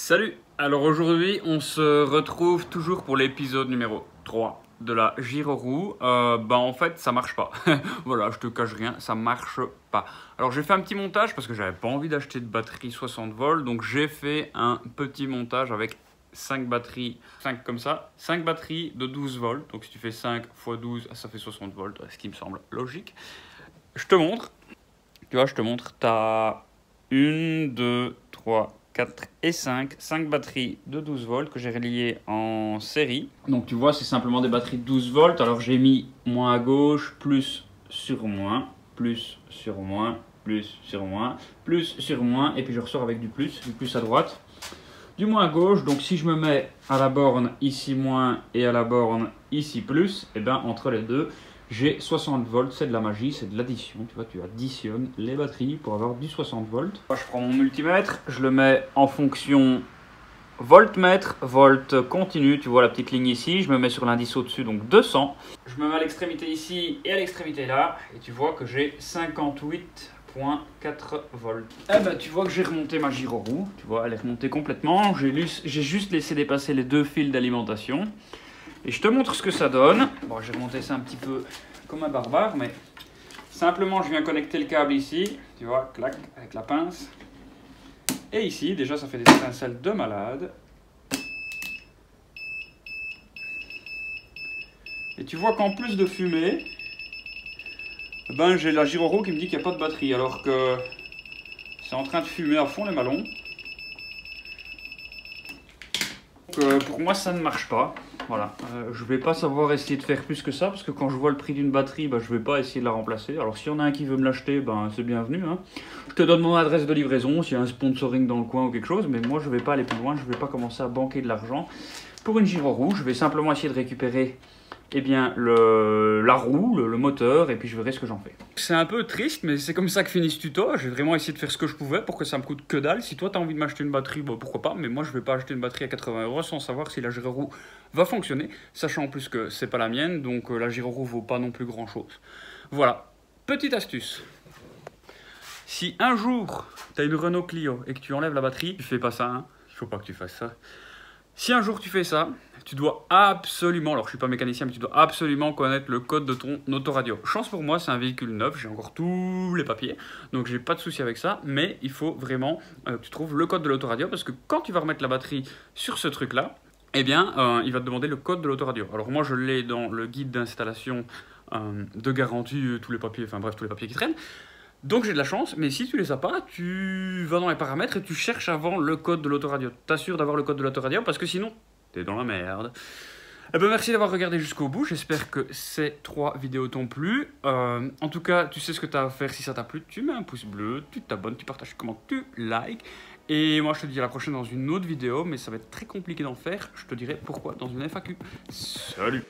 Salut! Alors aujourd'hui on se retrouve toujours pour l'épisode numéro 3 de la Giroroux. En fait ça marche pas. Voilà, je te cache rien, ça marche pas. Alors j'ai fait un petit montage parce que j'avais pas envie d'acheter de batterie 60 volts. Donc j'ai fait un petit montage avec 5 batteries, 5 comme ça, 5 batteries de 12 volts. Donc si tu fais 5 x 12, ça fait 60 volts, ce qui me semble logique. Je te montre. Tu vois, je te montre. T'as 1, 2, 3, 4 et 5 batteries de 12 volts que j'ai reliées en série. Donc tu vois, c'est simplement des batteries de 12 volts. Alors j'ai mis moins à gauche, plus sur moins, plus sur moins, plus sur moins, plus sur moins. Et puis je ressors avec du plus à droite, du moins à gauche. Donc si je me mets à la borne ici moins et à la borne ici plus, et bien entre les deux, j'ai 60 volts, c'est de la magie, c'est de l'addition. Tu vois, tu additionnes les batteries pour avoir du 60 volts. Moi, je prends mon multimètre, je le mets en fonction voltmètre, volt continu. Tu vois la petite ligne ici, je me mets sur l'indice au-dessus, donc 200. Je me mets à l'extrémité ici et à l'extrémité là, et tu vois que j'ai 58,4 volts. Eh ben, tu vois que j'ai remonté ma Giroroux. Tu vois, elle est remontée complètement. J'ai juste laissé dépasser les deux fils d'alimentation. Et je te montre ce que ça donne. Bon, j'ai remonté ça un petit peu comme un barbare, mais simplement je viens connecter le câble ici, tu vois, clac, avec la pince. Et ici, déjà ça fait des étincelles de malade. Et tu vois qu'en plus de fumer, ben j'ai la Giroroux qui me dit qu'il n'y a pas de batterie, alors que c'est en train de fumer à fond les ballons. Donc, pour moi ça ne marche pas. Voilà, je vais pas savoir essayer de faire plus que ça parce que quand je vois le prix d'une batterie, je vais pas essayer de la remplacer. Alors s'il y en a un qui veut me l'acheter, c'est bienvenu, hein. Je te donne mon adresse de livraison s'il y a un sponsoring dans le coin ou quelque chose, mais moi je vais pas aller plus loin, je vais pas commencer à banquer de l'argent pour une Giroroux. Je vais simplement essayer de récupérer la roue, le moteur, et puis je verrai ce que j'en fais. C'est un peu triste, mais c'est comme ça que finit ce tuto. J'ai vraiment essayé de faire ce que je pouvais pour que ça me coûte que dalle. Si toi tu as envie de m'acheter une batterie, pourquoi pas, mais moi je vais pas acheter une batterie à 80 € sans savoir si la Giroroux va fonctionner, sachant en plus que c'est pas la mienne, donc la Giroroux vaut pas non plus grand chose. Voilà, petite astuce. Si un jour tu as une Renault Clio et que tu enlèves la batterie, tu fais pas ça, hein. Il faut pas que tu fasses ça. Si un jour tu fais ça, tu dois absolument, alors je suis pas mécanicien, mais tu dois absolument connaître le code de ton autoradio. Chance pour moi, c'est un véhicule neuf, j'ai encore tous les papiers, donc j'ai pas de souci avec ça, mais il faut vraiment que tu trouves le code de l'autoradio, parce que quand tu vas remettre la batterie sur ce truc-là, il va te demander le code de l'autoradio. Alors moi je l'ai dans le guide d'installation de garantie, tous les papiers, enfin bref, tous les papiers qui traînent. Donc j'ai de la chance, mais si tu les as pas, tu vas dans les paramètres et tu cherches avant le code de l'autoradio. T'assures d'avoir le code de l'autoradio parce que sinon, t'es dans la merde. Eh ben, merci d'avoir regardé jusqu'au bout, j'espère que ces 3 vidéos t'ont plu. En tout cas, tu sais ce que tu as à faire si ça t'a plu. Tu mets un pouce bleu, tu t'abonnes, tu partages, tu commentes, tu likes. Et moi je te dis à la prochaine dans une autre vidéo, mais ça va être très compliqué d'en faire. Je te dirai pourquoi dans une FAQ. Salut!